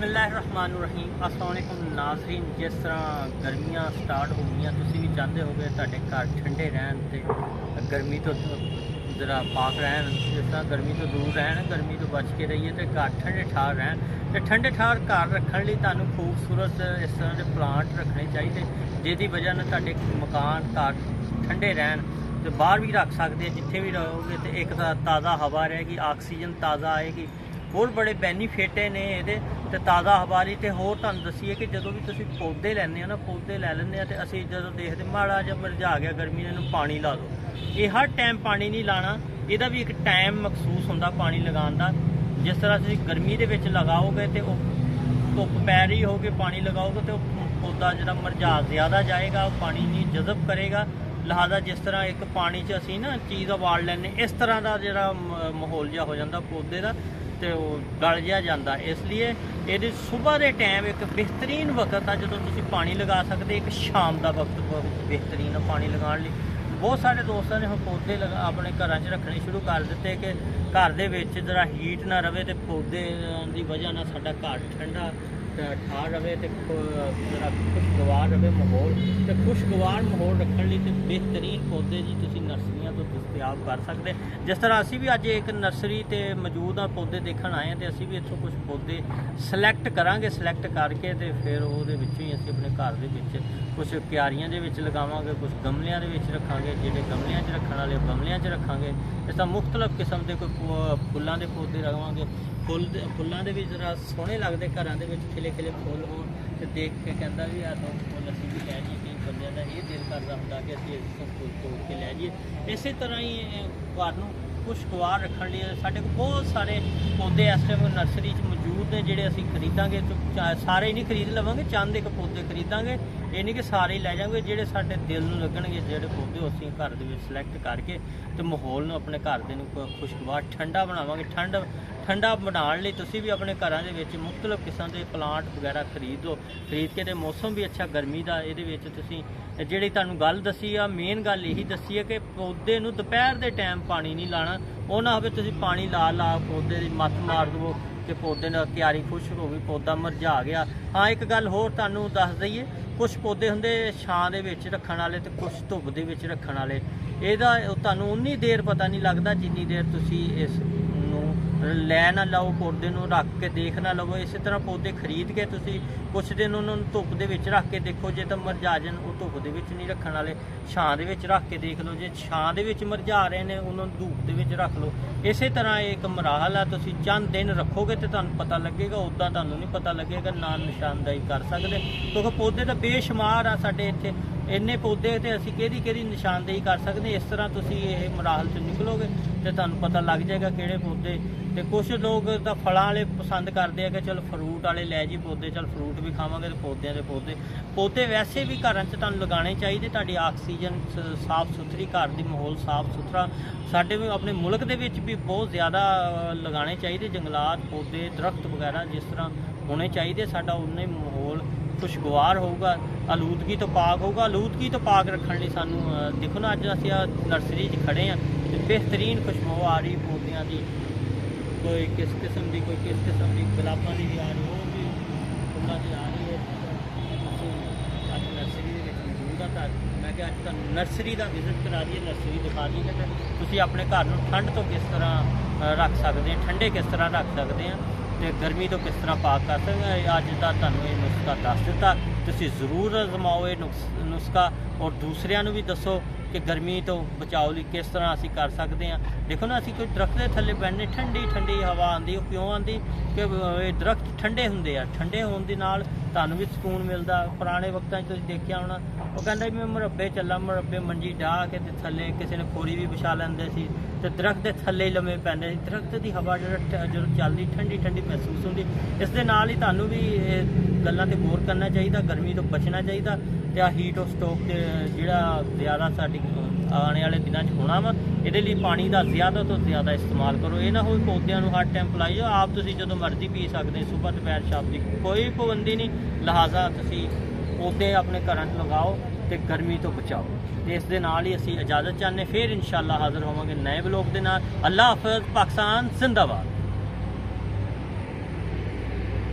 बिस्मिल्लाहिर्रहमानिर्रहीम अस्सलाम वालेकुम नाज़रीन। जिस तरह गर्मियाँ स्टार्ट हो गई, तुसीं भी चाहते हो गए तुहाडे घर ठंडे रहन ते गर्मी तो जरा पाक रहन, जिस तरह गर्मी तो दूर रहन, गर्मी तो बच के रहिए तो घर ठंडे ठार रहन। तो ठंडे ठार घर रखने लिए तुहानूं खूबसूरत इस तरह के प्लांट रखने चाहिए, जिहदी वजह नाल तुहाडे मकान घर ठंडे रहन। तो बाहर भी रख सकते हैं, जिथे भी रहोगे तो एक ताज़ा हवा रहेगी, ऑक्सीजन ताज़ा आएगी। होर बड़े बेनीफिट ने ये तो ताज़ा हवा ली। तो होर तुहानूं दसीए कि जो भी तुसीं पौधे लैंदे हो ना, पौधे लै लैंदे तो असीं जदों देखते माड़ा जिहा मुरझा गया गर्मी ने, इहनूं पानी ला दो। ये हर टाइम पानी नहीं लाना, इहदा भी एक टाइम मखसूस हुंदा पानी लगाउण दा। जिस तरह तुसीं गर्मी दे विच लगाओगे तो धुप्प पै रही होगी, पानी लगाओगे तो पौधा जिहड़ा मुरझा ज़्यादा जाएगा, पानी नहीं जज़ब करेगा। लिहाजा जिस तरह एक पानी च असीं ना चीज़ उबाल लैंदे, इस तरह का जिहड़ा माहौल जिहा हो जाता पौधे का, तो गल जिहा जाता। इसलिए ये सुबह के टाइम एक बेहतरीन वक्त है जो तुसीं पानी लगा सकते। एक शाम का वक्त बहुत बेहतरीन है पानी लगाने लिए। बहुत सारे दोस्तों ने पौधे अपने घर च रखने शुरू कर दिते कि घर दे विच जरा हीट ना रहे, तो पौधे की वजह ना साडा घर ठंडा ठार रहे, तो जरा खुशगवार रहे माहौल। तो खुशगवार माहौल रखने लिए तो बेहतरीन पौधे जी तुसीं नर्सरियां तो दस्तयाब कर सकते। जिस तरह असी भी अज एक नर्सरी ते मौजूद हाँ, पौधे देखण आए हैं, तो असी भी इत्थों कुछ पौधे सिलैक्ट करांगे। सिलैक्ट करके तो फिर उहदे विचों ही असीं अपने घर दे विच कुछ क्यारियां दे विच लगावांगे, कुछ गमलियां दे विच रखांगे। जिहड़े गमलियां च रखण वाले गमलियां च रखांगे। इस तरह मुख्तलिफ किस्म के कोई फुल्लां दे पौधे लगावांगे। फुल्लां दे भी जरा सोहणे लगदे, घरां दे विच खिले खिले फुੱਲ होण ते देख के कहंदा भी आ तो फुੱਲ असीं भी लै जाइए। कई बंदियां दा ये दिल करदा हुंदा कि असीं इस फुੱਲ तोड़ के लै जाइए। इस तरह ही घर नूं खुशगवार रखने लिए साढ़े को बहुत सारे पौधे इस टाइम नर्सरी मौजूद ने, जोड़े असीं खरीदांगे। तो सारे ही नहीं खरीद लवांगे, चंद एक पौधे खरीदांगे। ये नहीं कि सारे ही लै जाएंगे, जोड़े साडे दिल नूं लगणगे, जोड़े पौधे असीं घर दे विच सिलैक्ट करके तो माहौल नूं अपने घर दे नूं खुशगवार ठंडा बनावांगे। ठंडा बनाने लिए तुसीं भी अपने घरां दे विच मुख्तलिफ किस्म के प्लांट वगैरह खरीदो। खरीद के तो मौसम भी अच्छा गर्मी का, ये तुसीं जिहड़ी तुहानूं गल दसी आ, मेन गल यही दसी है कि पौधे नूं दोपहर के टाइम पानी नहीं लाना। वो ना होवे तुसीं पानी ला पौधे की मत्त मार दवो कि पौधे ने क्यारी खुश्क हो गई, पौधा मुरझा गया। हाँ, एक गल होर तुहानूं दस दईए, कुछ पौधे हुंदे छां दे विच रखण वाले ते कुछ धुप्प दे विच रखण वाले। इहदा तुहानूं उन्नी देर पता नहीं लगदा जिन्नी देर तुसीं इस लै ना लाओ, पौधे नूं रख के देख ना लवो। इस तरह पौधे खरीद के तुसीं कुछ दिन उन्होंने धुप्प दे विच रख के देखो, जे तो मुरझा जान वो धुप्प दे विच नहीं रखण वाले, छां दे विच रख के देख लो। जे छां दे विच मुरझा रहे ने, उन्होंने धूप दे विच रख लो। इस तरह एक मराहल है, तुसीं चंद दिन रखोगे तो तुहानूं पता लगेगा, उदां तुहानूं नहीं पता लगेगा, ना निशानदेही कर सकते। क्योंकि पौधे तो बेशुमार आ साडे इत्थे, इन्ने पौधे तो असीं किहड़ी निशानदेही कर सकते। इस तरह तुसीं ये मराहल चों निकलोगे तो तुहानूं पता लग जाएगा किहड़े पौधे। तो कुछ लोग तो फलां वाले पसंद करते हैं कि चल फ्रूट वाले लै जी पौधे, चल फ्रूट भी खावांगे। तो पौधे पौधे वैसे भी घर च तुहानूं लगाने चाहिए। तुहाडी ऑक्सीजन साफ सुथरी, घर दी माहौल साफ सुथरा। साडे भी अपने मुल्क दे विच भी बहुत ज़्यादा लगाने चाहिए जंगलात, पौधे, दरख्त वगैरह जिस तरह होने चाहिए। साडा उन्ने माहौल खुशगवार होगा, आलूदगी तो पाक होगा। आलूदगी तो पाक रखने लिए सानूं देखो ना, अज असीं नर्सरी च खड़े हैं, बेहतरीन खुशबू आ रही पौधों की। कोई किस किस्म की, कोई किस किस्म की, गुलाबां की भी आ रही, वो भी फुल्लां की आ रही है। अज नर्सरी मौजूद हाँ, मैं क्या अज नर्सरी का विजिट करा दी है, नर्सरी दिखा दी है कि तुसीं अपने घर नूं ठंड तो किस तरह रख सकते हैं, ठंडे किस तरह रख सकते हैं, तो गर्मी तो किस तरह पाक कर सकते हैं। अज का तुहानूं ये नुस्खा दस दिता, तुसीं जरूर आजमाओ ये नुस्खा, और दूसरिਆਂ ਨੂੰ भी दसो कि गर्मी तो बचाव लिए किस तरह असीं कर सकते हैं। देखो ना, असीं कोई दरख्त के थल्ले बैठने, ठंडी ठंडी हवा आती, वो क्यों आती कि दरख्त ठंडे होंदे आ। ठंडे होने दे नाल तुहानूं भी सुकून मिलता। पुराने वक्तां 'च तुसीं देखिया होना, वो कहंदा मैं मुरब्बे चला, मुरब्बे मंजी डाह के थल्ले किसी ने खोरी भी विछा लैंदे सी, ते दरख्त के थल्ले ही लम्मे पैंदे सी। दरख्त की हवा जो चलदी ठंडी ठंडी महसूस होंदी। इस दे नाल ही तुहानूं भी गल्लां ते गौर करना चाहिए, गर्मी तो बचना चाहिए। तो हीट ऑफ स्टोक जिहड़ा ज़्यादा साडी आने वाले दिनों होना वा, ये लिए पानी का ज़्यादा तो ज़्यादा इस्तेमाल करो। ये ना हो पौधों को हर टाइम पिलाई जाओ, आप तुसीं जो मर्जी पी सकते, सुबह दोपहर शाम की कोई पाबंदी नहीं। लिहाजा तुसीं पौधे अपने घर लगाओ तो गर्मी तो बचाओ। तो इस दे नाल ही असीं इजाज़त चाहते, फिर इंशाअल्लाह हाज़र होवांगे नए ब्लॉग के नाल। अल्लाह हाफ़िज़, पाकिस्तान जिंदाबाद।